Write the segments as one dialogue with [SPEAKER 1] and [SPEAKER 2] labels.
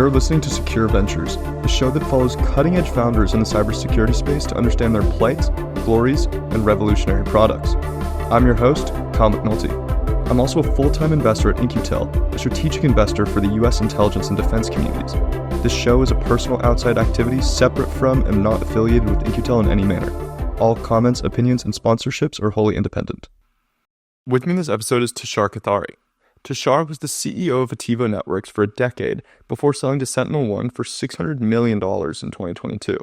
[SPEAKER 1] You're listening to Secure Ventures, a show that follows cutting-edge founders in the cybersecurity space to understand their plights, glories, and revolutionary products. I'm your host, Kyle McNulty. I'm also a full-time investor at In-Q-Tel, a strategic investor for the U.S. intelligence and defense communities. This show is a personal outside activity separate from and not affiliated with In-Q-Tel in any manner. All comments, opinions, and sponsorships are wholly independent. With me in this episode is Tushar Kothari. Tushar was the CEO of Attivo Networks for a decade before selling to SentinelOne for $600 million in 2022.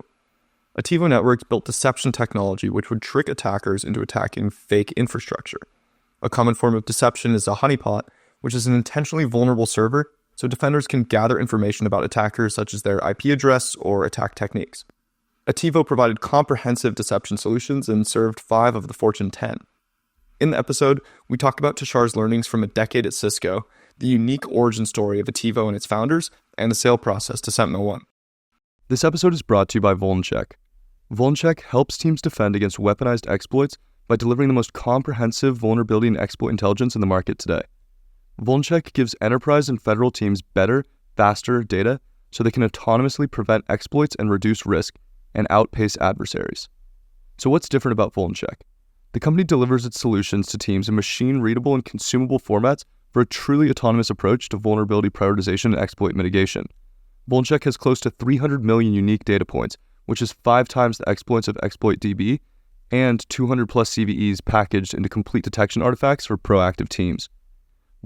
[SPEAKER 1] Attivo Networks built deception technology which would trick attackers into attacking fake infrastructure. A common form of deception is a honeypot, which is an intentionally vulnerable server, so defenders can gather information about attackers such as their IP address or attack techniques. Attivo provided comprehensive deception solutions and served 5 of the Fortune 10. In the episode, we talk about Tushar's learnings from a decade at Cisco, the unique origin story of Attivo and its founders, and the sale process to SentinelOne. This episode is brought to you by VulnCheck. VulnCheck helps teams defend against weaponized exploits by delivering the most comprehensive vulnerability and exploit intelligence in the market today. VulnCheck gives enterprise and federal teams better, faster data so they can autonomously prevent exploits and reduce risk and outpace adversaries. So what's different about VulnCheck? The company delivers its solutions to teams in machine-readable and consumable formats for a truly autonomous approach to vulnerability prioritization and exploit mitigation. VulnCheck has close to 300 million unique data points, which is 5 times the exploits of ExploitDB, and 200 plus CVEs packaged into complete detection artifacts for proactive teams.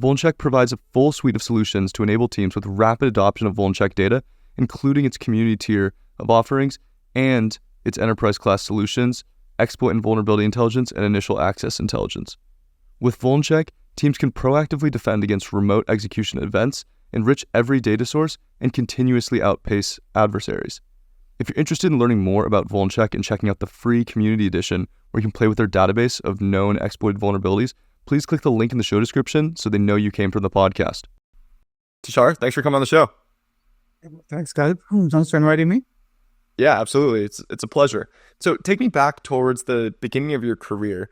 [SPEAKER 1] VulnCheck provides a full suite of solutions to enable teams with rapid adoption of VulnCheck data, including its community tier of offerings and its enterprise-class solutions, exploit and vulnerability intelligence, and initial access intelligence. With VulnCheck, teams can proactively defend against remote execution events, enrich every data source, and continuously outpace adversaries. If you're interested in learning more about VulnCheck and checking out the free community edition where you can play with their database of known exploited vulnerabilities, please click the link in the show description so they know you came from the podcast. Tushar, thanks for coming on the show.
[SPEAKER 2] Thanks, Kyle. Thanks for inviting me.
[SPEAKER 1] Yeah, absolutely. It's a pleasure. So take me back towards the beginning of your career.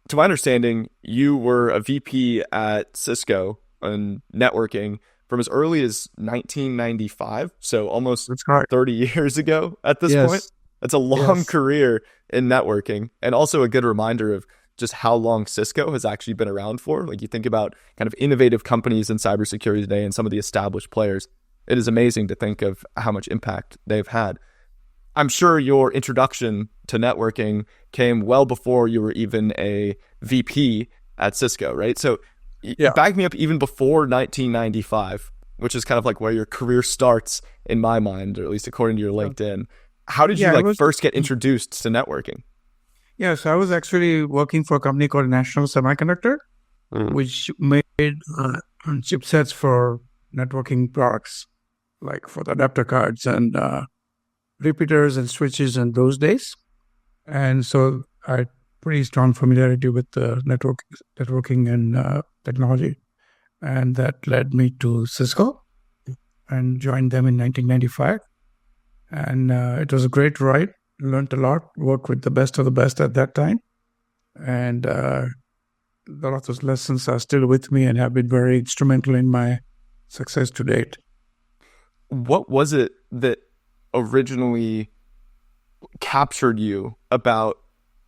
[SPEAKER 1] To my understanding, you were a VP at Cisco in networking from as early as 1995, so almost 30 years ago at this point. That's a long career in networking, and also a good reminder of just how long Cisco has actually been around for. Like, you think about kind of innovative companies in cybersecurity today and some of the established players. It is amazing to think of how much impact they've had. I'm sure your introduction to networking came well before you were even a VP at Cisco, right? So back me up even before 1995, which is kind of like where your career starts in my mind, or at least according to your LinkedIn. How did you first get introduced to networking?
[SPEAKER 2] Yeah, so I was actually working for a company called National Semiconductor, which made chipsets for networking products, like for the adapter cards and repeaters and switches in those days. And so I had pretty strong familiarity with the networking and technology. And that led me to Cisco and joined them in 1995. And it was a great ride. Learned a lot, worked with the best of the best at that time. And a lot of those lessons are still with me and have been very instrumental in my success to date.
[SPEAKER 1] What was it that originally captured you about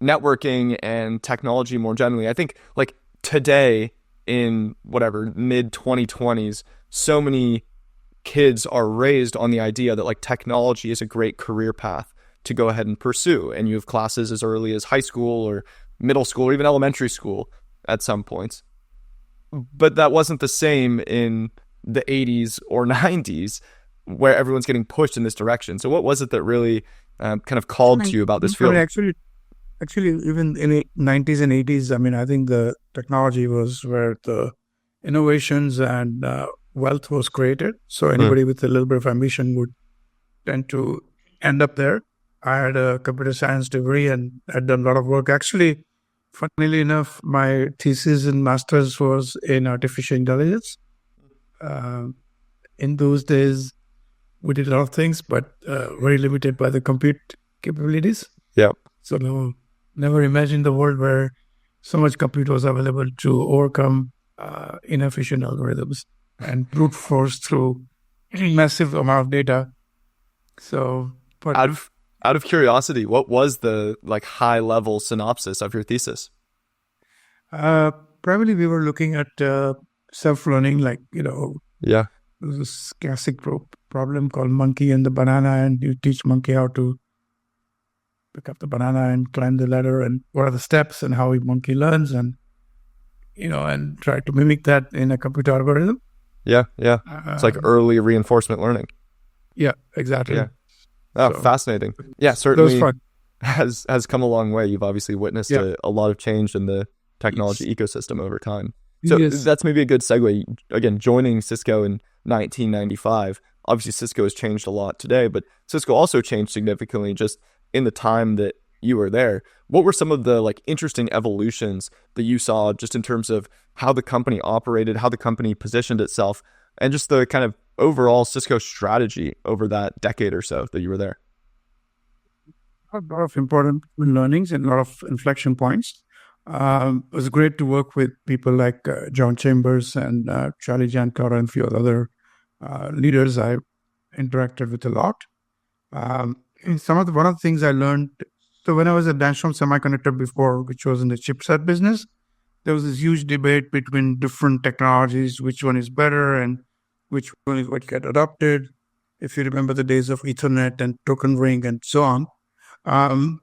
[SPEAKER 1] networking and technology more generally? I think like today in whatever mid 2020s, so many kids are raised on the idea that like technology is a great career path to go ahead and pursue. And you have classes as early as high school or middle school or even elementary school at some points. But that wasn't the same in the 80s or 90s, where everyone's getting pushed in this direction. So what was it that really kind of called to you about this field?
[SPEAKER 2] Actually, even in the 90s and 80s, I mean, I think the technology was where the innovations and wealth was created. So anybody with a little bit of ambition would tend to end up there. I had a computer science degree and had done a lot of work. Actually, funnily enough, my thesis and master's was in artificial intelligence. In those days, we did a lot of things, but very limited by the compute capabilities.
[SPEAKER 1] Yeah.
[SPEAKER 2] So never imagined the world where so much compute was available to overcome inefficient algorithms and brute force through massive amount of data. So, but
[SPEAKER 1] out of curiosity, what was the like high level synopsis of your thesis?
[SPEAKER 2] primarily we were looking at self-learning, like,
[SPEAKER 1] Yeah.
[SPEAKER 2] this classic problem called monkey and the banana, and you teach monkey how to pick up the banana and climb the ladder, and what are the steps and how a monkey learns, and and try to mimic that in a computer algorithm.
[SPEAKER 1] Yeah. It's like early reinforcement learning.
[SPEAKER 2] Yeah, exactly.
[SPEAKER 1] Yeah. Oh,
[SPEAKER 2] So,
[SPEAKER 1] fascinating. Yeah,
[SPEAKER 2] that was
[SPEAKER 1] certainly
[SPEAKER 2] fun.
[SPEAKER 1] has come a long way. You've obviously witnessed
[SPEAKER 2] Yeah.
[SPEAKER 1] a lot of change in the technology
[SPEAKER 2] Yes.
[SPEAKER 1] ecosystem over time. So
[SPEAKER 2] Yes.
[SPEAKER 1] that's maybe a good segue. Again, joining Cisco in 1995. Obviously, Cisco has changed a lot today, but Cisco also changed significantly just in the time that you were there. What were some of the like interesting evolutions that you saw just in terms of how the company operated, how the company positioned itself, and just the kind of overall Cisco strategy over that decade or so that you were there?
[SPEAKER 2] A lot of important learnings and a lot of inflection points. It was great to work with people like John Chambers and Charlie Jankar and a few other leaders I interacted with a lot. And one of the things I learned, so when I was at National Semiconductor before, which was in the chipset business, there was this huge debate between different technologies, which one is better and which one is what get adopted. If you remember the days of Ethernet and token ring and so on. And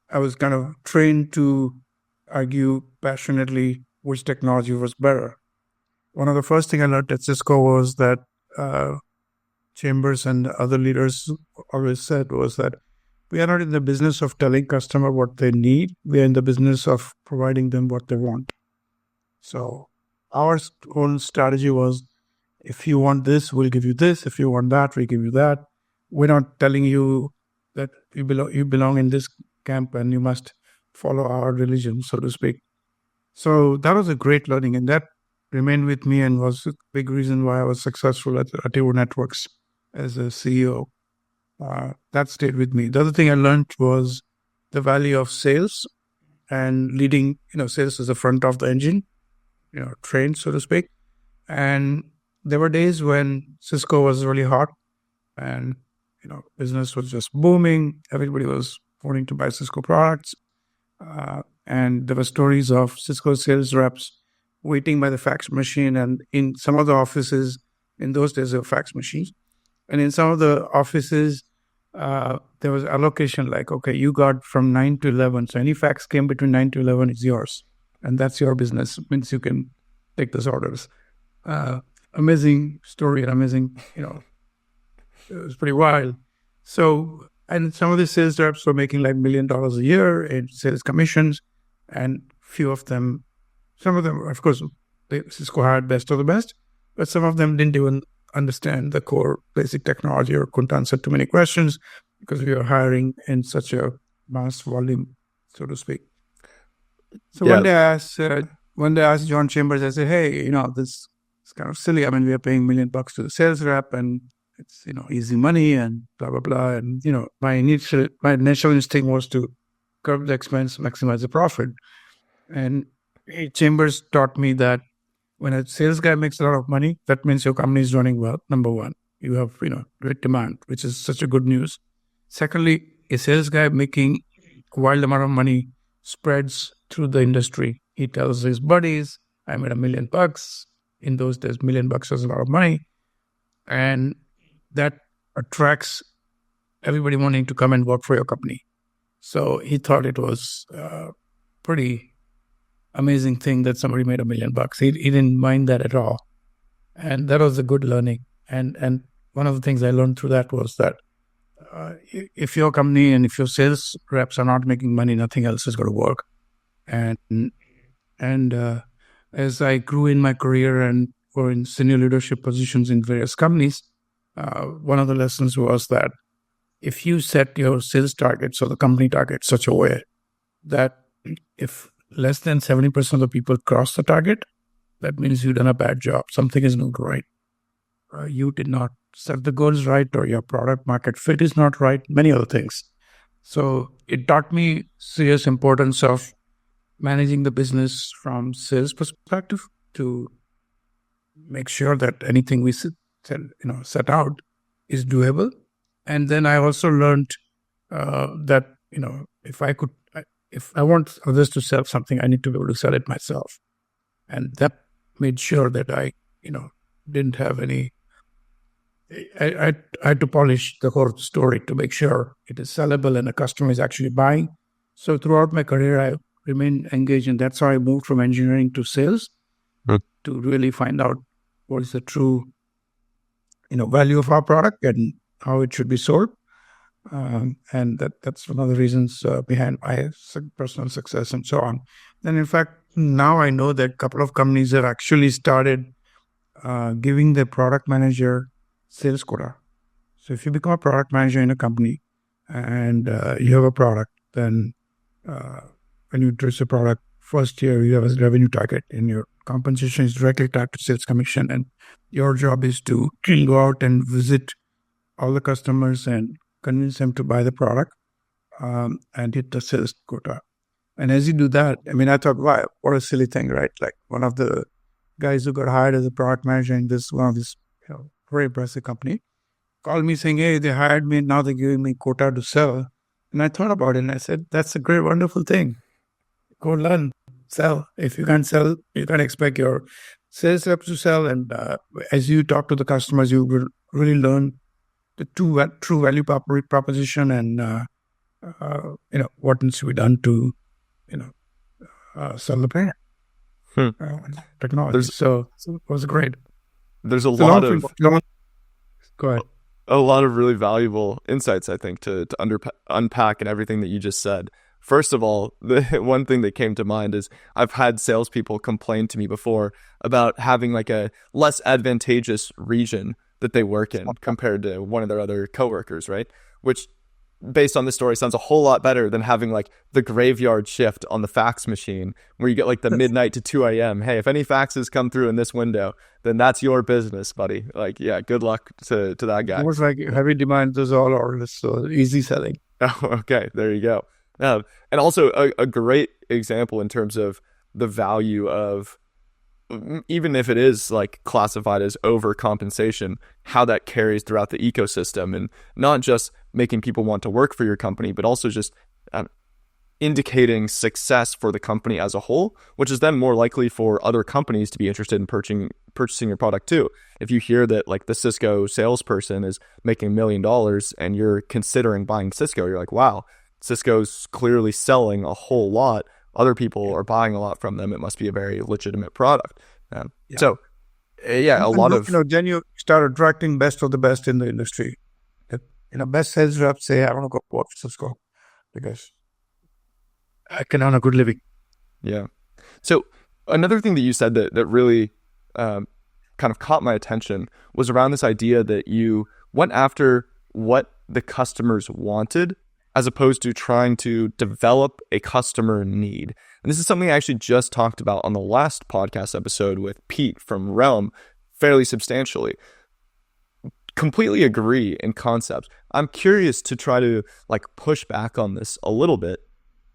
[SPEAKER 2] I was kind of trained to argue passionately which technology was better. One of the first things I learned at Cisco was that Chambers and other leaders always said was that we are not in the business of telling customer what they need. We are in the business of providing them what they want. So our whole strategy was, if you want this, we'll give you this. If you want that, we give you that. We're not telling you that you belong in this camp and you must follow our religion, so to speak. So that was a great learning, and that remained with me and was a big reason why I was successful at Attivo Networks as a CEO. That stayed with me. The other thing I learned was the value of sales and leading, sales is the front of the engine, train, so to speak. And there were days when Cisco was really hot and, business was just booming. Everybody was wanting to buy Cisco products. And there were stories of Cisco sales reps waiting by the fax machine. And in some of the offices, in those days, there were fax machines. And in some of the offices, there was allocation like, okay, you got from 9 to 11. So any fax came between 9 to 11 is yours. And that's your business. It means you can take those orders. Amazing story and amazing, it was pretty wild. So, and some of the sales reps were making like $1 million a year in sales commissions. And some of them, of course, Cisco hired best of the best, but some of them didn't even understand the core basic technology or couldn't answer too many questions because we were hiring in such a mass volume, so to speak. So
[SPEAKER 1] Yeah.
[SPEAKER 2] one day I asked John Chambers, I said, hey, this is kind of silly. I mean, we are paying $1 million to the sales rep and it's, easy money and blah, blah, blah. And, my initial instinct was to curb the expense, maximize the profit. And Chambers taught me that when a sales guy makes a lot of money, that means your company is running well. Number one, you have, great demand, which is such a good news. Secondly, a sales guy making a wild amount of money spreads through the industry. He tells his buddies, I made $1 million. In those days, $1 million was a lot of money. And that attracts everybody wanting to come and work for your company. So he thought it was a pretty amazing thing that somebody made $1 million. He didn't mind that at all. And that was a good learning. And one of the things I learned through that was that if your company and if your sales reps are not making money, nothing else is going to work. And as I grew in my career and were in senior leadership positions in various companies, one of the lessons was that if you set your sales targets or the company targets such a way that if less than 70% of the people cross the target, that means you've done a bad job. Something is not right. You did not set the goals right, or your product market fit is not right, many other things. So it taught me serious importance of managing the business from sales perspective to make sure that anything we set out is doable. And then I also learned that if I want others to sell something, I need to be able to sell it myself. And that made sure that I didn't have any. I had to polish the whole story to make sure it is sellable and the customer is actually buying. So throughout my career, I remained engaged, and that's how I moved from engineering to sales to really find out what is the true, value of our product and how it should be sold. And that's one of the reasons behind my personal success and so on. And in fact, now I know that a couple of companies have actually started giving their product manager sales quota. So if you become a product manager in a company and you have a product, then when you introduce a product, first year you have a revenue target, and your compensation is directly tied to sales commission. And your job is to go out and visit all the customers and convince them to buy the product and hit the sales quota. And as you do that, I thought, wow, what a silly thing, right? Like one of the guys who got hired as a product manager in one of this very impressive company called me saying, hey, they hired me and now they're giving me quota to sell. And I thought about it and I said, that's a great, wonderful thing. Go learn, sell. If you can't sell, you can't expect your sales reps to sell. And as you talk to the customers, you will really learn the true value proposition and what needs to be done to sell the brand technology. So it was great.
[SPEAKER 1] There's a lot of
[SPEAKER 2] go ahead.
[SPEAKER 1] A lot of really valuable insights, I think, to unpack and everything that you just said. First of all, the one thing that came to mind is I've had salespeople complain to me before about having like a less advantageous region that they work in compared to one of their other coworkers, right? Which, based on this story, sounds a whole lot better than having like the graveyard shift on the fax machine where you get like the midnight to 2 a.m. Hey, if any faxes come through in this window, then that's your business, buddy. Like, yeah, good luck to that guy.
[SPEAKER 2] It was like heavy demand, those all orders, so easy selling.
[SPEAKER 1] Oh, okay. There you go. And also a great example in terms of the value of, even if it is like classified as overcompensation, how that carries throughout the ecosystem, and not just making people want to work for your company, but also just indicating success for the company as a whole, which is then more likely for other companies to be interested in purchasing your product too. If you hear that like the Cisco salesperson is making $1 million and you're considering buying Cisco, you're like, wow, Cisco's clearly selling a whole lot. Other people are buying a lot from them. It must be a very legitimate product. So, a lot of...
[SPEAKER 2] then you start attracting best of the best in the industry. Best sales reps say, I want to go work for Cisco because I can earn a good living.
[SPEAKER 1] Yeah. So another thing that you said that really kind of caught my attention was around this idea that you went after what the customers wanted as opposed to trying to develop a customer need. And this is something I actually just talked about on the last podcast episode with Pete from Realm fairly substantially. Completely agree in concept. I'm curious to try to like push back on this a little bit.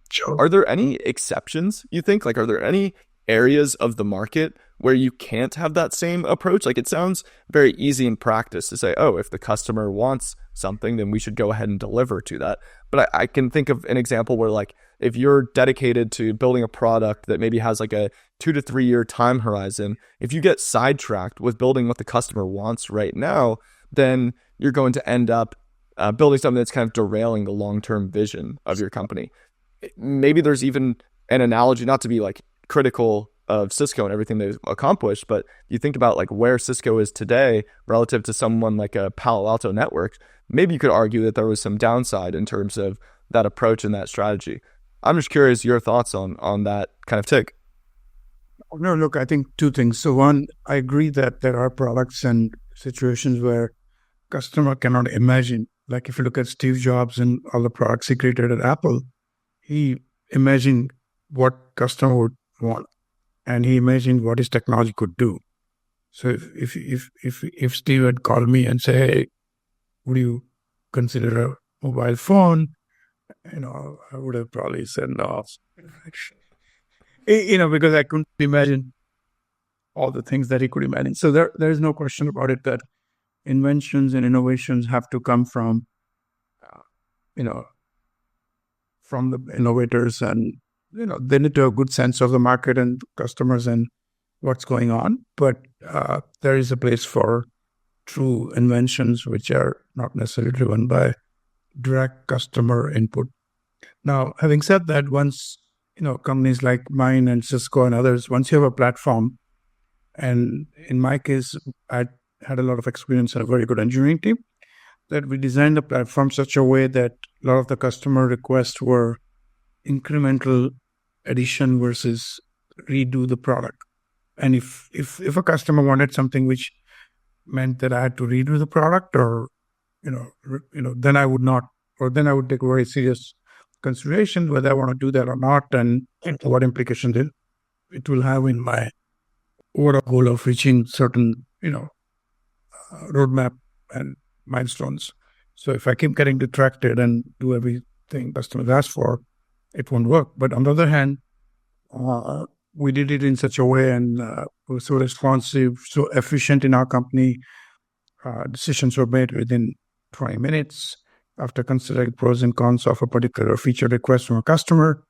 [SPEAKER 2] Sure.
[SPEAKER 1] Are there any exceptions, you think? Like, are there any areas of the market where you can't have that same approach? Like, it sounds very easy in practice to say, oh, if the customer wants something, then we should go ahead and deliver to that. But I can think of an example where, like, if you're dedicated to building a product that maybe has like a 2 to 3 year time horizon, if you get sidetracked with building what the customer wants right now, then you're going to end up building something that's kind of derailing the long-term vision of your company. Maybe there's even an analogy, not to be like critical of Cisco and everything they've accomplished, but you think about like where Cisco is today relative to someone like a Palo Alto Networks, maybe you could argue that there was some downside in terms of that approach and that strategy. I'm just curious your thoughts on that kind of take.
[SPEAKER 2] No, look, I think two things. So one, I agree that there are products and situations where customer cannot imagine. Like if you look at Steve Jobs and all the products he created at Apple, he imagined what customer would want, and he imagined what his technology could do. So if Steve had called me and say, "Hey, would you consider a mobile phone?" I would have probably said no. Because I couldn't imagine all the things that he could imagine. So there is no question about it that inventions and innovations have to come from, you know, from the innovators, and, they need to have a good sense of the market and customers and what's going on. But there is a place for true inventions, which are not necessarily driven by direct customer input. Now, having said that, once, companies like mine and Cisco and others, once you have a platform, and in my case, I had a lot of experience and a very good engineering team, that we designed the platform such a way that a lot of the customer requests were incremental addition versus redo the product. And if a customer wanted something which meant that I had to redo the product, or then I would not, or then I would take a very serious consideration whether I want to do that or not, and what implications it will have in my overall goal of reaching certain, roadmap and milestones. So if I keep getting detracted and do everything customers ask for, it won't work. But on the other hand, we did it in such a way, and we were so responsive, so efficient in our company. Decisions were made within 20 minutes after considering pros and cons of a particular feature request from a customer.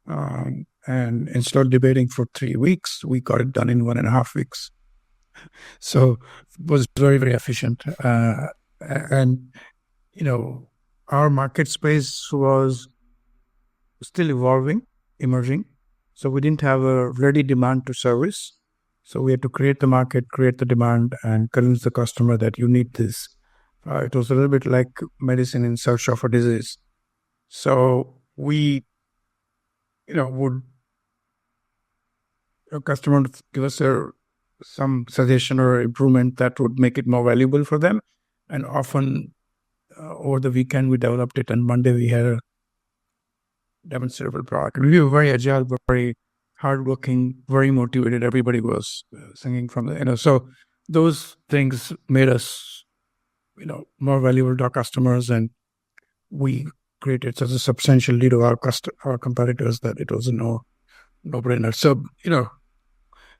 [SPEAKER 2] And instead of debating for 3 weeks, we got it done in 1.5 weeks. So it was very, very efficient. And, our market space was still evolving, emerging. So we didn't have a ready demand to service. So we had to create the market, create the demand, and convince the customer that you need this. It was a little bit like medicine in search of a disease. So we, would a customer would give us some suggestion or improvement that would make it more valuable for them. And often over the weekend, we developed it, and Monday we had a demonstrable product. We were very agile, very hardworking, very motivated. Everybody was singing from the, so those things made us, more valuable to our customers, and we created such a substantial lead over our competitors that it was a no-brainer. So,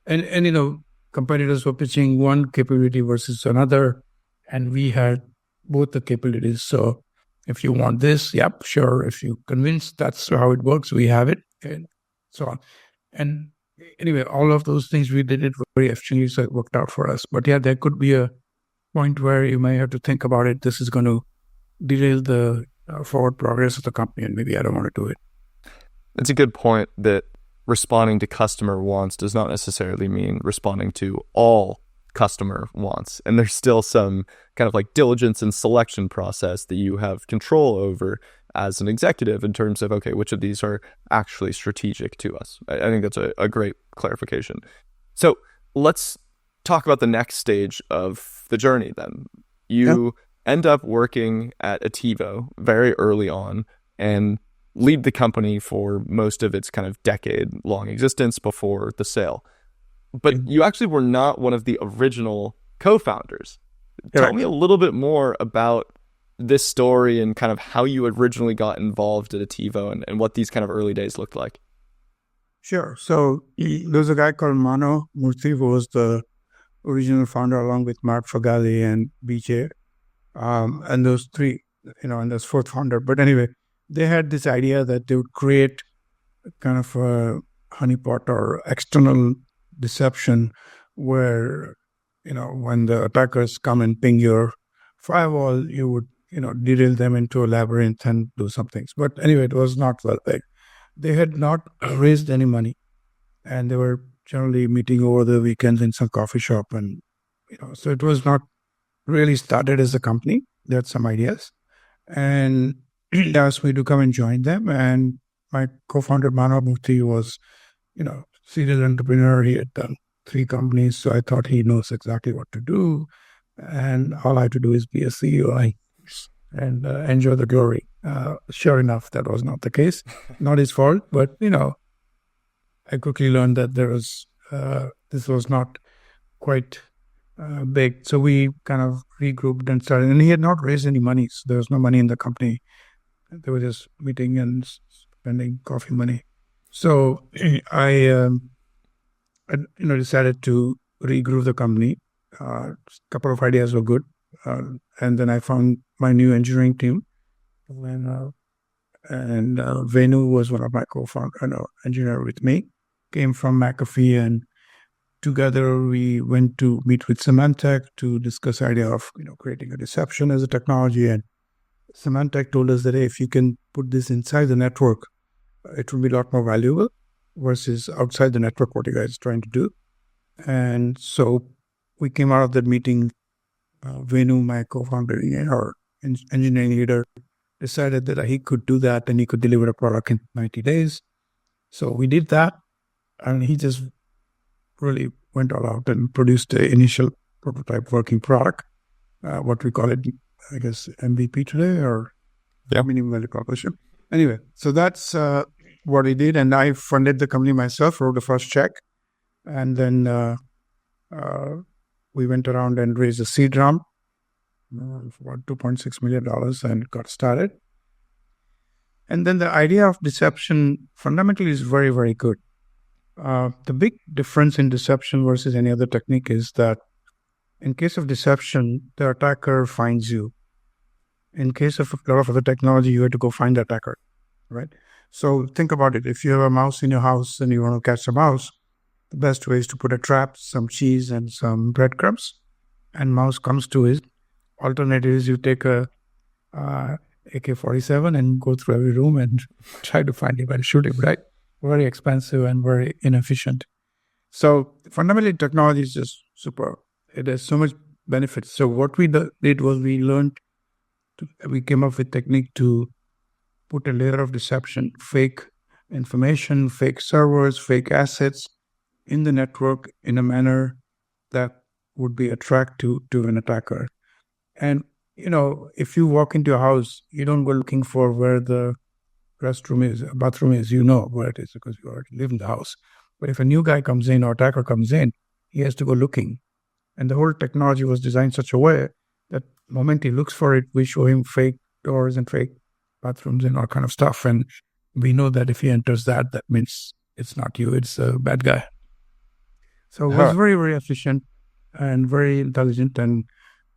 [SPEAKER 2] and competitors were pitching one capability versus another, and we had both the capabilities. So if you want this, yep, sure. If you convinced that's how it works, we have it, and so on. And anyway, all of those things, we did it very efficiently, so it worked out for us. But yeah, there could be a point where you may have to think about it. This is going to derail the forward progress of the company, and maybe I don't want to do it.
[SPEAKER 1] It's a good point that responding to customer wants does not necessarily mean responding to all customer wants. And there's still some kind of like diligence and selection process that you have control over as an executive in terms of, okay, which of these are actually strategic to us. I think that's a great clarification. So let's talk about the next stage of the journey then. You end up working at Attivo very early on and lead the company for most of its kind of decade-long existence before the sale. But you actually were not one of the original co-founders. Tell me a little bit more about this story and kind of how you originally got involved at Attivo and what these kind of early days looked like.
[SPEAKER 2] Sure. So there's a guy called Mano Murthy, who was the original founder along with Mark Fagali and BJ. And those three, and there's fourth founder. But anyway, they had this idea that they would create kind of a honeypot or external deception where, when the attackers come and ping your firewall, you would, derail them into a labyrinth and do some things. But anyway, it was not well paid. They had not raised any money, and they were generally meeting over the weekends in some coffee shop. And, so it was not really started as a company. They had some ideas, and they asked me to come and join them. And my co-founder, Mano Murthy, was, serial entrepreneur. He had done 3 companies, so I thought he knows exactly what to do. And all I had to do is be a CEO and enjoy the glory. Sure enough, that was not the case. Not his fault, but, I quickly learned that this was not quite big. So we kind of regrouped and started. And he had not raised any money, so there was no money in the company. They were just meeting and spending coffee money. So I decided to regroup the company. A couple of ideas were good. And then I found my new engineering team. And Venu was one of my co-founder, engineer with me, came from McAfee, and together we went to meet with Symantec to discuss the idea of creating a deception as a technology. And Symantec told us that, hey, if you can put this inside the network, it will be a lot more valuable versus outside the network, what you guys are trying to do. And so we came out of that meeting. Venu, my co-founder, our engineering leader, decided that he could do that and he could deliver a product in 90 days. So we did that, and he just really went all out and produced the initial prototype working product, what we call it, I guess, MVP today, or minimum value proposition. Anyway, so that's what he did, and I funded the company myself, wrote the first check, and then we went around and raised a seed round for about $2.6 million and got started. And then the idea of deception fundamentally is very, very good. The big difference in deception versus any other technique is that in case of deception, the attacker finds you. In case of a lot of other technology, you have to go find the attacker, right? So think about it. If you have a mouse in your house and you want to catch a mouse, the best way is to put a trap, some cheese, and some breadcrumbs, and mouse comes to it. Alternative is you take a AK-47 and go through every room and try to find him and shoot him, right? Very expensive and very inefficient. So fundamentally, technology is just super. It has so much benefits. So what we did was we came up with technique to put a layer of deception, fake information, fake servers, fake assets in the network in a manner that would be attractive to an attacker. And, if you walk into a house, you don't go looking for where the restroom is, bathroom is, where it is because you already live in the house. But if a new guy comes in or attacker comes in, he has to go looking. And the whole technology was designed such a way that the moment he looks for it, we show him fake doors and fake bathrooms and all kind of stuff. And we know that if he enters that means it's not you, it's a bad guy. So it was very, very efficient and very intelligent. And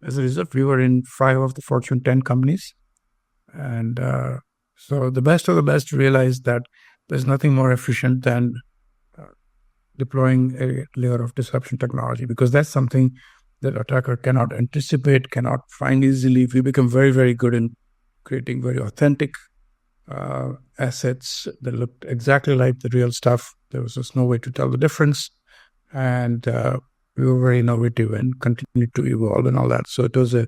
[SPEAKER 2] as a result, we were in 5 of the Fortune 10 companies. And so the best of the best realized that there's nothing more efficient than deploying a layer of deception technology, because that's something that attacker cannot anticipate, cannot find easily. We become very, very good in creating very authentic assets that looked exactly like the real stuff. There was just no way to tell the difference. And we were very innovative and continued to evolve and all that. So it was a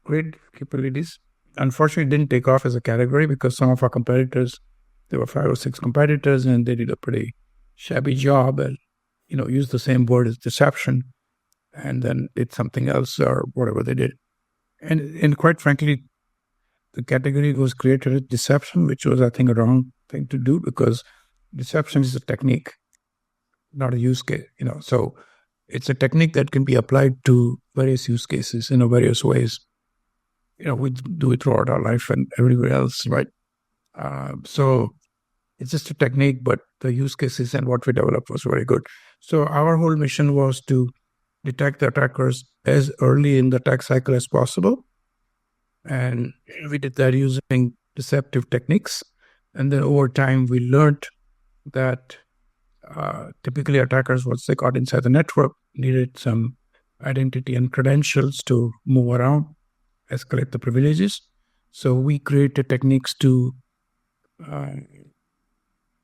[SPEAKER 2] great capabilities. Unfortunately, it didn't take off as a category because some of our competitors, there were 5 or 6 competitors, and they did a pretty shabby job and, used the same word as deception and then did something else or whatever they did. And quite frankly, the category was created as deception, which was, I think, a wrong thing to do, because deception is a technique, not a use case, So it's a technique that can be applied to various use cases in various ways. We do it throughout our life and everywhere else, right? So it's just a technique, but the use cases and what we developed was very good. So our whole mission was to detect the attackers as early in the attack cycle as possible. And we did that using deceptive techniques. And then over time, we learned that typically attackers, once they got inside the network, needed some identity and credentials to move around, escalate the privileges. So we created techniques to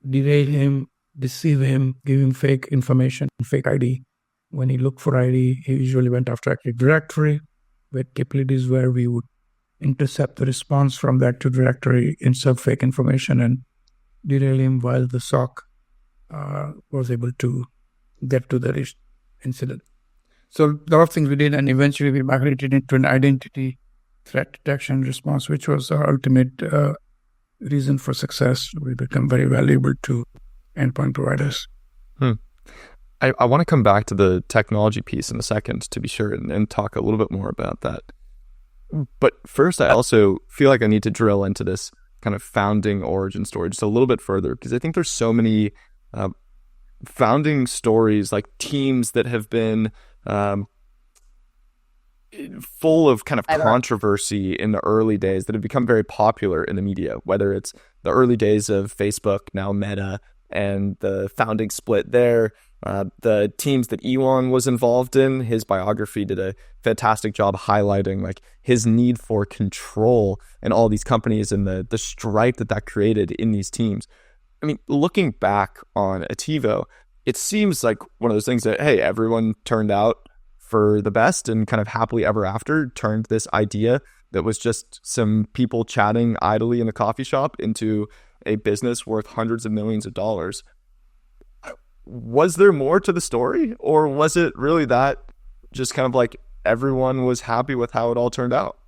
[SPEAKER 2] derail him, deceive him, give him fake information, fake ID. When he looked for ID, he usually went after Active Directory, with capabilities where we would intercept the response from the Active Directory, insert fake information, and derail him while the SOC was able to get to the incident. So a lot of things we did, and eventually we migrated into an identity threat detection response, which was our ultimate reason for success. We become very valuable to endpoint providers.
[SPEAKER 1] I want to come back to the technology piece in a second, to be sure, and talk a little bit more about that. But first, I also feel like I need to drill into this kind of founding origin story just a little bit further, because I think there's so many founding stories, like teams that have been full of kind of controversy in the early days that have become very popular in the media, whether it's the early days of Facebook, now Meta, and the founding split there. The teams that Elon was involved in, his biography did a fantastic job highlighting like his need for control and all these companies and the strife that created in these teams. I mean, looking back on Attivo, it seems like one of those things that, hey, everyone turned out for the best and kind of happily ever after turned this idea that was just some people chatting idly in a coffee shop into a business worth hundreds of millions of dollars. Was there more to the story, or was it really that just kind of like everyone was happy with how it all turned out?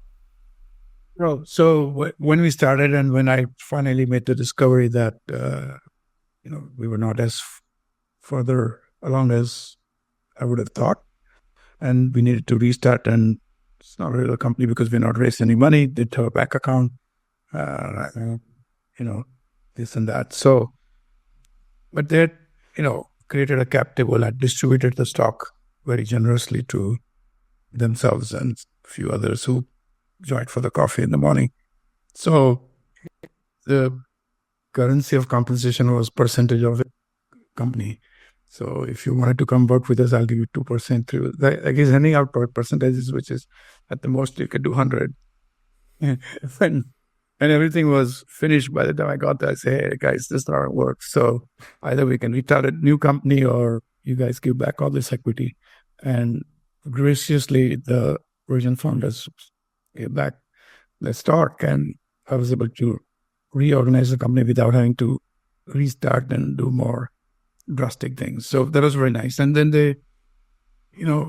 [SPEAKER 2] No. So when we started and when I finally made the discovery that, we were not as further along as I would have thought, and we needed to restart, and it's not really a company because we're not raising any money, did have a bank account, this and that. So, but they had, created a cap table and distributed the stock very generously to themselves and a few others who joined for the coffee in the morning. So the currency of compensation was percentage of the company. So if you wanted to come work with us, I'll give you 2% through. I guess handing out percentages, which is at the most you could do 100. And everything was finished by the time I got there. I say, hey guys, this is not how it works. So either we can restart a new company or you guys give back all this equity. And graciously, the original founders gave back the stock, and I was able to reorganize the company without having to restart and do more drastic things. So that was very nice. And then they,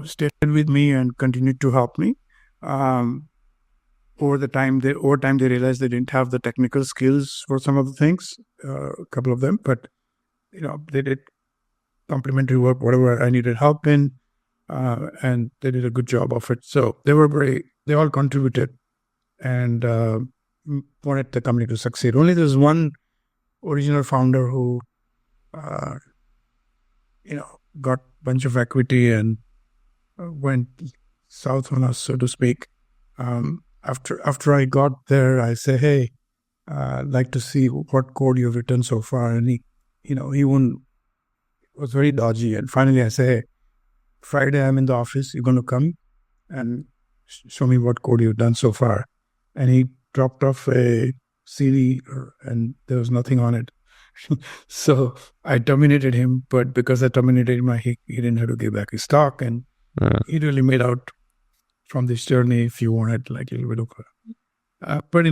[SPEAKER 2] stayed with me and continued to help me. Over time, they realized they didn't have the technical skills for some of the things, a couple of them, but, they did complementary work, whatever I needed help in, and they did a good job of it. So they all contributed and wanted the company to succeed. Only there's one original founder who, got a bunch of equity and went south on us, so to speak. After I got there, I say, hey, I'd like to see what code you've written so far. And he was very dodgy. And finally I say, hey, Friday I'm in the office. You're going to come and show me what code you've done so far. And he dropped off a CD and there was nothing on it. So I terminated him, but because I terminated him, he didn't have to give back his stock. And he really made out from this journey, if you wanted, like a little bit of but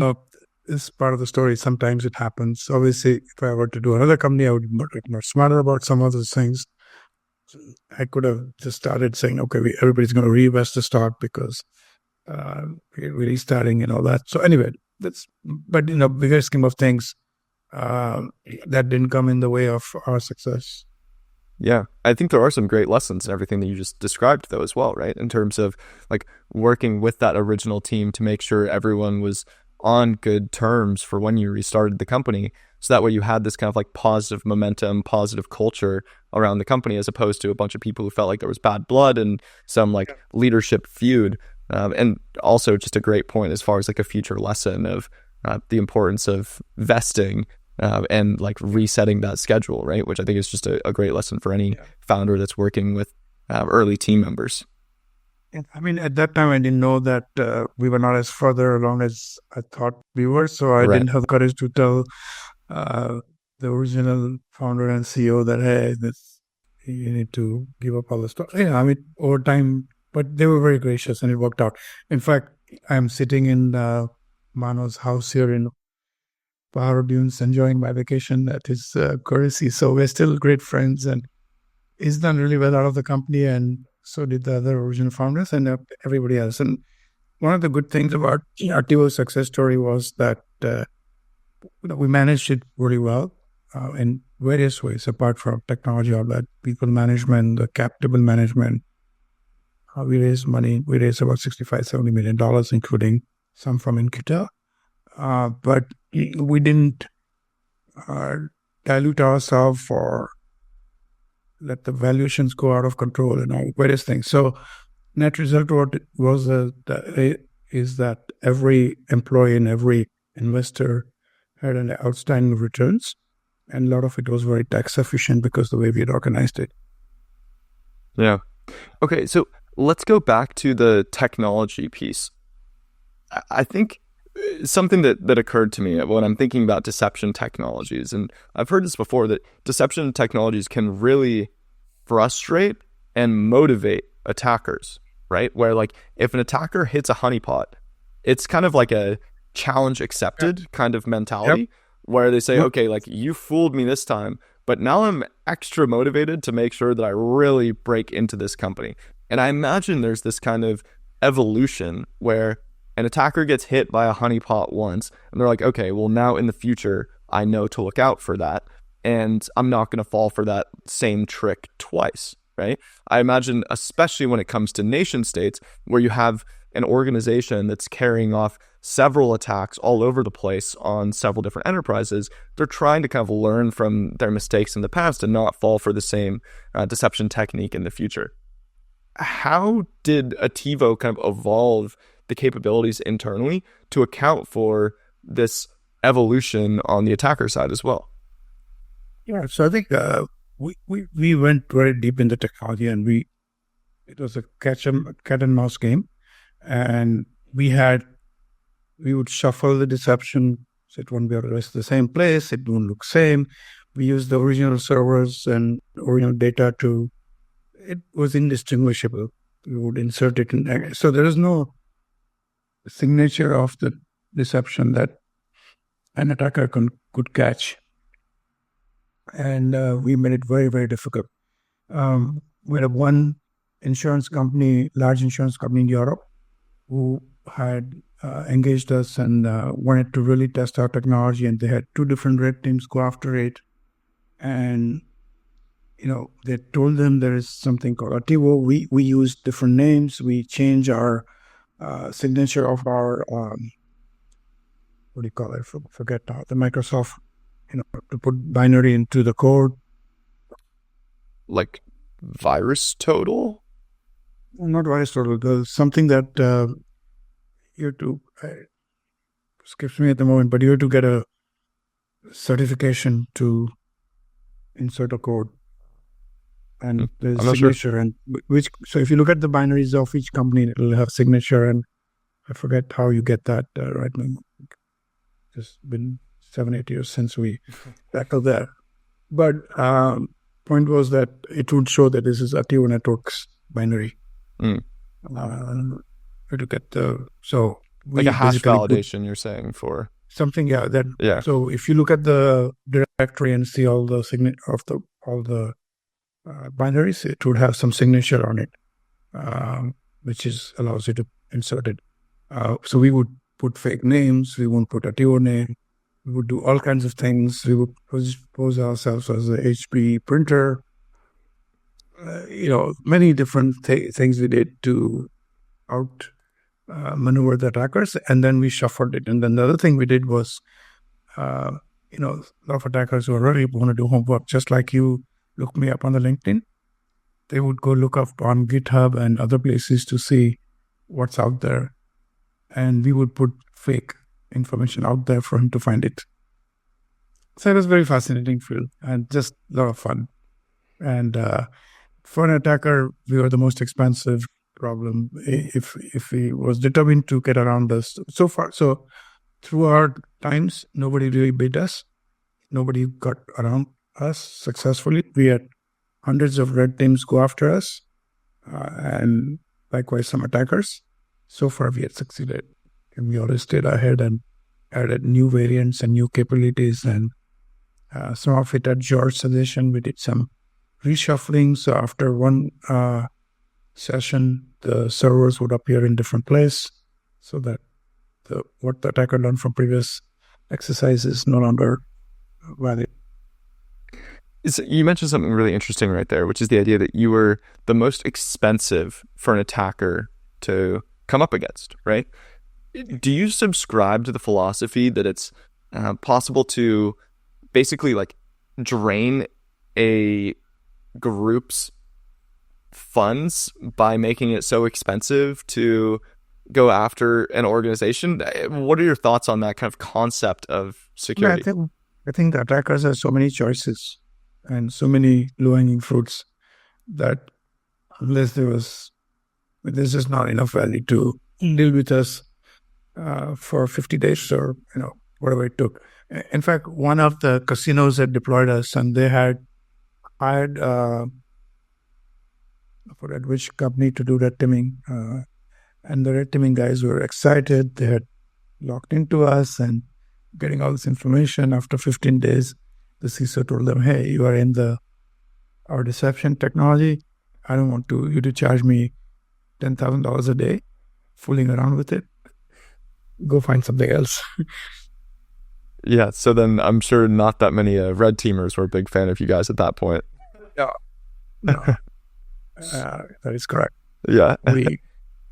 [SPEAKER 2] it's part of the story. Sometimes it happens. Obviously, if I were to do another company, I would be more smarter about some of those things. I could have just started saying, okay, everybody's going to reinvest the stock because we're restarting and all that. So anyway, but in the bigger scheme of things, that didn't come in the way of our success.
[SPEAKER 1] Yeah, I think there are some great lessons in everything that you just described, though, as well, right? In terms of like working with that original team to make sure everyone was on good terms for when you restarted the company. So that way you had this kind of like positive momentum, positive culture around the company, as opposed to a bunch of people who felt like there was bad blood and some like leadership feud. And also just a great point as far as like a future lesson of the importance of vesting and like resetting that schedule, right? Which I think is just a great lesson for any founder that's working with early team members.
[SPEAKER 2] I mean, at that time, I didn't know that we were not as further along as I thought we were. So I didn't have the courage to tell the original founder and CEO that, hey, you need to give up all the stuff. Yeah, I mean, over time, but they were very gracious and it worked out. In fact, I'm sitting in Mano's house here in Pahar Dunes, enjoying my vacation at his courtesy. So we're still great friends, and he's done really well out of the company, and so did the other original founders and everybody else. And one of the good things about Attivo's success story was that we managed it really well in various ways, apart from technology, all that people management, the cap table management. We raised money. We raised about $65-70 million, including some from Incuta. But we didn't dilute ourselves or let the valuations go out of control and all various things. So net result is that every employee and every investor had an outstanding returns, and a lot of it was very tax efficient because the way we had organized it.
[SPEAKER 1] Yeah. Okay, so let's go back to the technology piece. I think something that occurred to me when I'm thinking about deception technologies, and I've heard this before, that deception technologies can really frustrate and motivate attackers, right? Where like if an attacker hits a honeypot, it's kind of like a challenge accepted kind of mentality where they say, okay, like you fooled me this time, but now I'm extra motivated to make sure that I really break into this company. And I imagine there's this kind of evolution where an attacker gets hit by a honeypot once and they're like, okay, well now in the future, I know to look out for that and I'm not going to fall for that same trick twice, right? I imagine, especially when it comes to nation states where you have an organization that's carrying off several attacks all over the place on several different enterprises, they're trying to kind of learn from their mistakes in the past and not fall for the same deception technique in the future. How did Attivo kind of evolve the capabilities internally to account for this evolution on the attacker side as well?
[SPEAKER 2] Yeah, so I think we went very deep in the technology, and it was a cat and mouse game, and we would shuffle the deception, so it won't be always the same place, it won't look same. We used the original servers and original data it was indistinguishable. We would insert it in, so there is no signature of the deception that an attacker could catch. And we made it very, very difficult. We had one large insurance company in Europe, who had engaged us and wanted to really test our technology, and they had 2 different red teams go after it. And they told them there is something called Attivo. We used different names. We changed our signature of our what do you call it? Forget the Microsoft. To put binary into the code.
[SPEAKER 1] Like VirusTotal?
[SPEAKER 2] Not VirusTotal. There's something that you have to, skips me at the moment, but you have to get a certification to insert a code. And there's a signature. Sure. And so if you look at the binaries of each company, it will have signature, and I forget how you get that right now. It's been 7-8 years since we tackled that. But point was that it would show that this is Attivo Networks binary. To get
[SPEAKER 1] like a hash validation, you're saying, for
[SPEAKER 2] something, yeah. So if you look at the directory and see all the all the binaries, it would have some signature on it, which allows you to insert it. So we would put fake names. We won't put Attivo name. We would do all kinds of things. We would pose ourselves as a HP printer. Many different things we did to maneuver the attackers, and then we shuffled it. And then the other thing we did was, a lot of attackers who really want to do homework, just like you look me up on the LinkedIn. They would go look up on GitHub and other places to see what's out there, and we would put fake information out there for him to find it. So it was very fascinating field and just a lot of fun. And for an attacker, we were the most expensive problem if he was determined to get around us. So through our times, nobody really beat us. Nobody got around us successfully. We had hundreds of red teams go after us, and likewise some attackers. So far, we had succeeded. And we always stayed ahead and added new variants and new capabilities. And some of it at George's suggestion, we did some reshuffling. So after one session, the servers would appear in different place, so that what the attacker learned from previous exercises is no longer valid.
[SPEAKER 1] You mentioned something really interesting right there, which is the idea that you were the most expensive for an attacker to come up against, right? Do you subscribe to the philosophy that it's possible to basically like drain a group's funds by making it so expensive to go after an organization. What are your thoughts on that kind of concept of security?
[SPEAKER 2] I think the attackers have so many choices and so many low-hanging fruits that unless there's just not enough value to deal with us for 50 days or whatever it took. In fact, one of the casinos had deployed us, and they had hired I forget which company to do red teaming, and the red teaming guys were excited. They had locked into us and getting all this information. After 15 days, the CISO told them, "Hey, you are in our deception technology. I don't want you to charge me $10,000 a day fooling around with it. Go find something else."
[SPEAKER 1] Yeah, so then I'm sure not that many red teamers were a big fan of you guys at that point.
[SPEAKER 2] No. That is correct.
[SPEAKER 1] Yeah.
[SPEAKER 2] We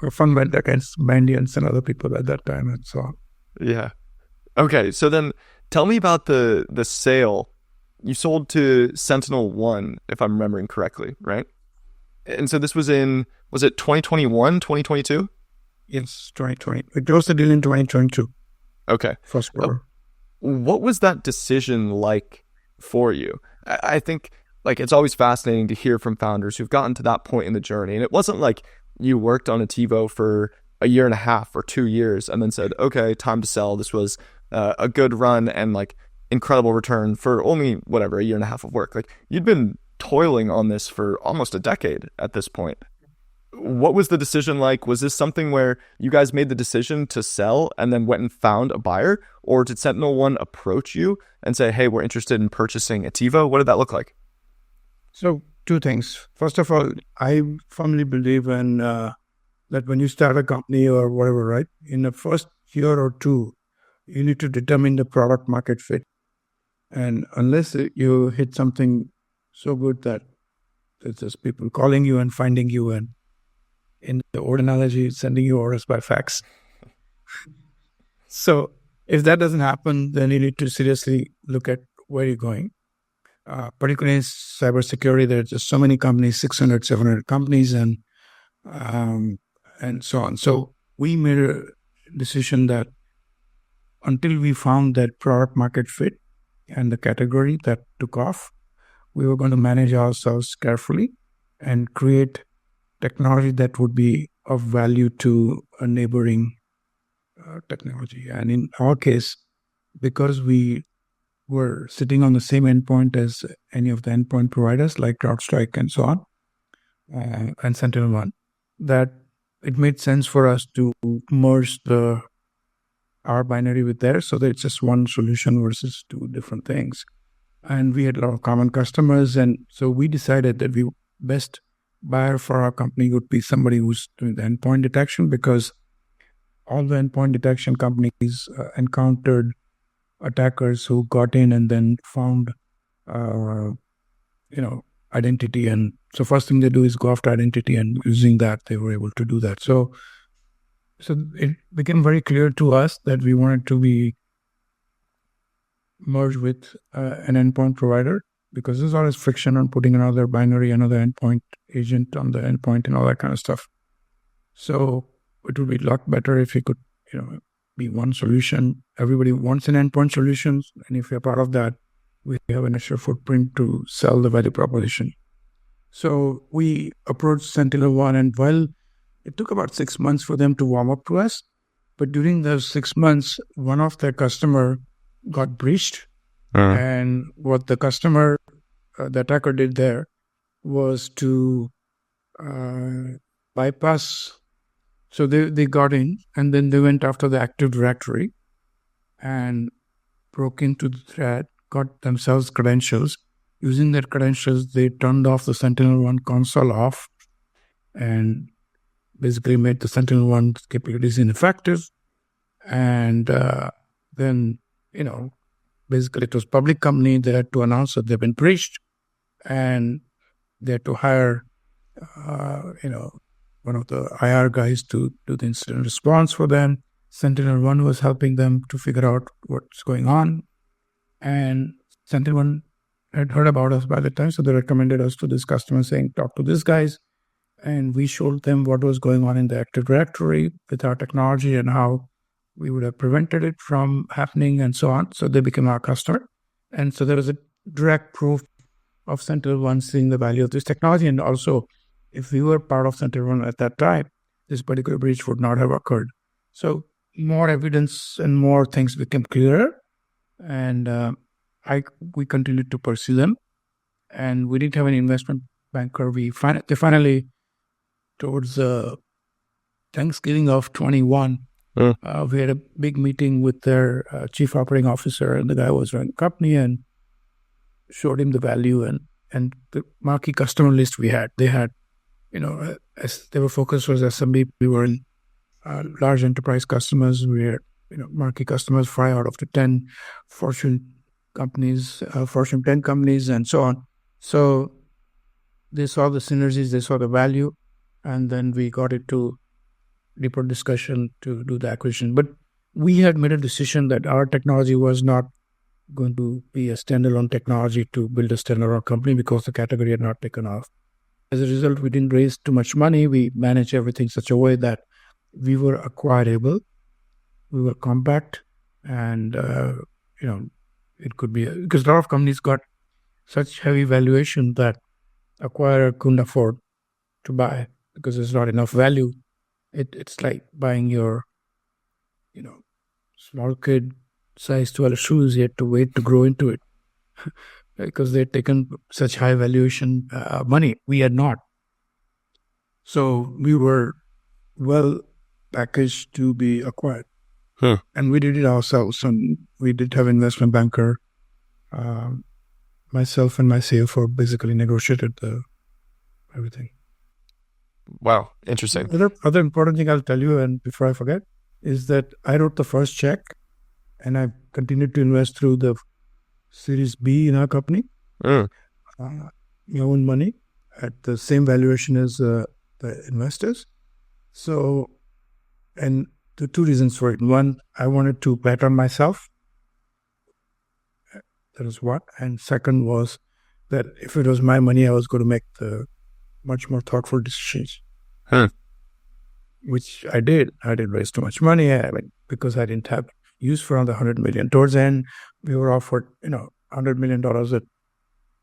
[SPEAKER 2] were fun went against Bandians and other people at that time and so on.
[SPEAKER 1] Yeah. Okay, so then tell me about the sale. You sold to SentinelOne, if I'm remembering correctly, right? And so this was was it 2021, 2022?
[SPEAKER 2] Yes, 2020. We closed the deal in 2022.
[SPEAKER 1] Okay.
[SPEAKER 2] First quarter.
[SPEAKER 1] What was that decision like for you? I think it's always fascinating to hear from founders who've gotten to that point in the journey. And it wasn't like you worked on Attivo for a year and a half or 2 years and then said, okay, time to sell. This was a good run and incredible return for only a year and a half of work. You'd been toiling on this for almost a decade at this point. What was the decision like? Was this something where you guys made the decision to sell and then went and found a buyer? Or did SentinelOne approach you and say, hey, we're interested in purchasing Attivo? What did that look like?
[SPEAKER 2] So 2 things. First of all, I firmly believe in that when you start a company or whatever, right, in the first year or 2, you need to determine the product market fit. And unless you hit something so good that there's just people calling you and finding you, and in the old analogy, sending you orders by fax. So if that doesn't happen, then you need to seriously look at where you're going. Particularly in cybersecurity, there are just so many companies, 600, 700 companies, and so on. So we made a decision that until we found that product market fit and the category that took off, we were going to manage ourselves carefully and create technology that would be of value to a neighboring technology. And in our case, because we were sitting on the same endpoint as any of the endpoint providers like CrowdStrike and so on, and SentinelOne, that it made sense for us to merge our binary with theirs so that it's just one solution versus 2 different things. And we had a lot of common customers, and so we decided that the best buyer for our company would be somebody who's doing the endpoint detection, because all the endpoint detection companies encountered attackers who got in and then found, identity. And so first thing they do is go after identity, and using that, they were able to do that. So it became very clear to us that we wanted to be merged with an endpoint provider, because there's always friction on putting another binary, another endpoint agent on the endpoint and all that kind of stuff. So it would be a lot better if we could, be one solution. Everybody wants an endpoint solution. And if we're part of that, we have an extra footprint to sell the value proposition. So we approached SentinelOne, and while it took about 6 months for them to warm up to us, but during those 6 months, one of their customer got breached. And what the customer, the attacker did there was to bypass. So they got in, and then they went after the Active Directory and broke into the thread, got themselves credentials. Using their credentials, they turned off the SentinelOne console off and basically made the SentinelOne capabilities ineffective. And then, basically it was a public company. They had to announce that they've been breached, and they had to hire, one of the IR guys to do the incident response for them. SentinelOne was helping them to figure out what's going on. And SentinelOne had heard about us by the time, so they recommended us to this customer saying, talk to these guys. and we showed them what was going on in the Active Directory with our technology and how we would have prevented it from happening and so on. So they became our customer. And so there was a direct proof of SentinelOne seeing the value of this technology. And also, if we were part of SentinelOne at that time, this particular breach would not have occurred. So more evidence and more things became clearer. And we continued to pursue them. And we didn't have an investment banker. They finally, towards Thanksgiving of 21, we had a big meeting with their chief operating officer, and the guy was running the company, and showed him the value and the marquee customer list we had. They had, as their focus was SMB, we were in large enterprise customers. We had, marquee customers, 5 out of the 10 Fortune companies, Fortune 10 companies, and so on. So they saw the synergies, they saw the value, and then we got it to deeper discussion to do the acquisition. But we had made a decision that our technology was not going to be a standalone technology to build a standalone company because the category had not taken off. As a result, we didn't raise too much money. We managed everything such a way that we were acquirable, we were compact, and it could be because a lot of companies got such heavy valuation that acquirer couldn't afford to buy because there's not enough value. It's like buying your, small kid size 12 shoes. You had to wait to grow into it because they'd taken such high valuation money. We had not. So we were well packaged to be acquired. And we did it ourselves. And we did have investment banker. Myself and my CFO basically negotiated everything.
[SPEAKER 1] Wow, interesting.
[SPEAKER 2] Other important thing I'll tell you, and before I forget, is that I wrote the first check, and I continued to invest through the Series B in our company, my own money, at the same valuation as the investors. So, and the 2 reasons for it. One, I wanted to bet on myself. That is one. And second was that if it was my money, I was going to make the much more thoughtful decisions, which I did. I didn't raise too much money because I didn't have use for another $100 million. Towards the end, we were offered, $100 million at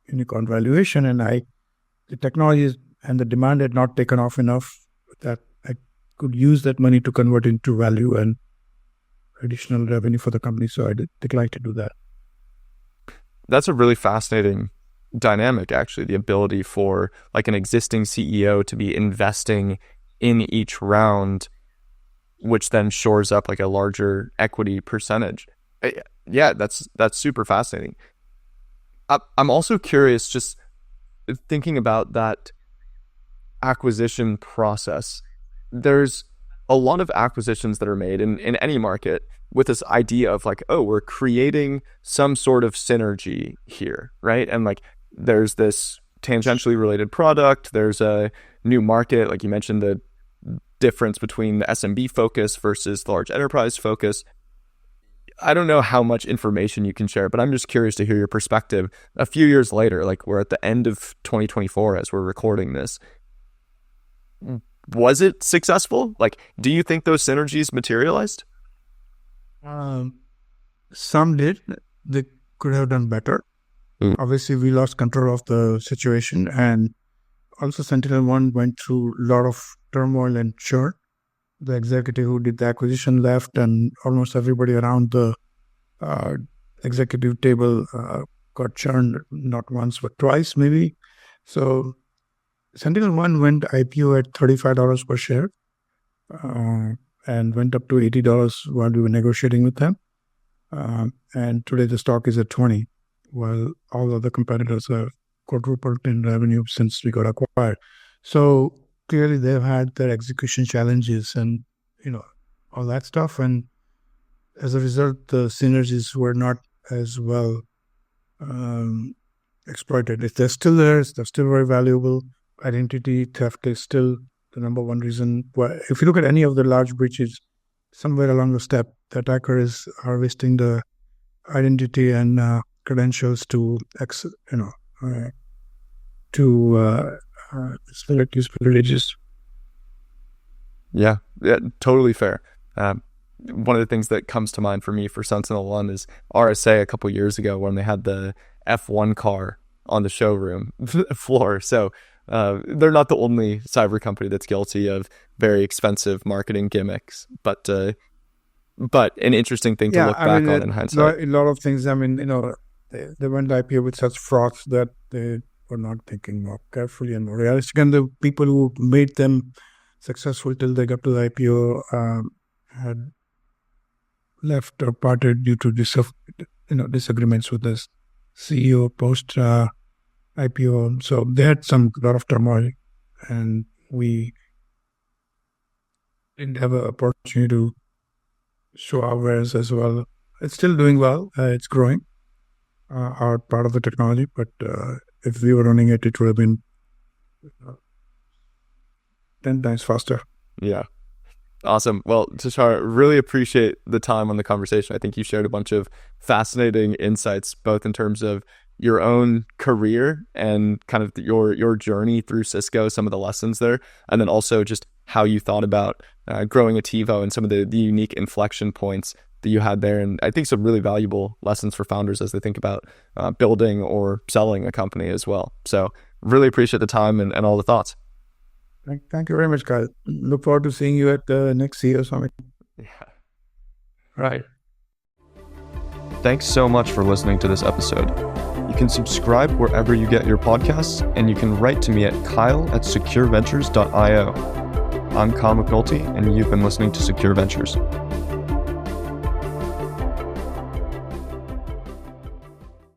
[SPEAKER 2] unicorn valuation, and the technology and the demand had not taken off enough that I could use that money to convert into value and additional revenue for the company. So I declined to do that.
[SPEAKER 1] That's a really fascinating dynamic, actually, the ability for like an existing CEO to be investing in each round, which then shores up like a larger equity percentage. Yeah, that's super fascinating. I'm also curious, just thinking about that acquisition process. There's a lot of acquisitions that are made in any market with this idea of like, oh, we're creating some sort of synergy here, right? And like, there's this tangentially related product, there's a new market, like you mentioned, the difference between the SMB focus versus the large enterprise focus. I don't know how much information you can share, but I'm just curious to hear your perspective. A few years later, like we're at the end of 2024 as we're recording this, was it successful? Like, do you think those synergies materialized?
[SPEAKER 2] Some did. They could have done better. Obviously, we lost control of the situation, and also SentinelOne went through a lot of turmoil and churn. The executive who did the acquisition left, and almost everybody around the executive table got churned, not once but twice maybe. So SentinelOne went IPO at $35 per share and went up to $80 while we were negotiating with them. And today the stock is at $20, while all other competitors have quadrupled in revenue since we got acquired. So clearly they've had their execution challenges and, all that stuff. And as a result, the synergies were not as well exploited. If they're still there, they're still very valuable. Identity theft is still the number one reason why. If you look at any of the large breaches, somewhere along the step, the attacker is harvesting the identity and credentials to select use privileges.
[SPEAKER 1] Yeah, totally fair. One of the things that comes to mind for me for SentinelOne is RSA a couple years ago when they had the F1 car on the showroom floor. So they're not the only cyber company that's guilty of very expensive marketing gimmicks, but an interesting thing to look back on in hindsight.
[SPEAKER 2] A lot of things. I mean, they went IPO with such frauds that they were not thinking more carefully and more realistic. And the people who made them successful till they got to the IPO had left or parted due to disagreements with the CEO post IPO. So they had lot of turmoil, and we didn't have an opportunity to show our wares as well. It's still doing well. It's growing, our part of the technology. But if we were running it, it would have been 10 times faster.
[SPEAKER 1] Yeah. Awesome. Well, Tushar, really appreciate the time on the conversation. I think you shared a bunch of fascinating insights, both in terms of your own career and kind of your journey through Cisco, some of the lessons there, and then also just how you thought about growing Attivo and some of the unique inflection points that you had there. And I think some really valuable lessons for founders as they think about building or selling a company as well. So really appreciate the time and all the thoughts.
[SPEAKER 2] Thank you very much, Kyle. Look forward to seeing you at the next CEO Summit.
[SPEAKER 1] Yeah.
[SPEAKER 2] Right.
[SPEAKER 1] Thanks so much for listening to this episode. You can subscribe wherever you get your podcasts, and you can write to me at kyle@secureventures.io. I'm Kyle McNulty, and you've been listening to Secure Ventures.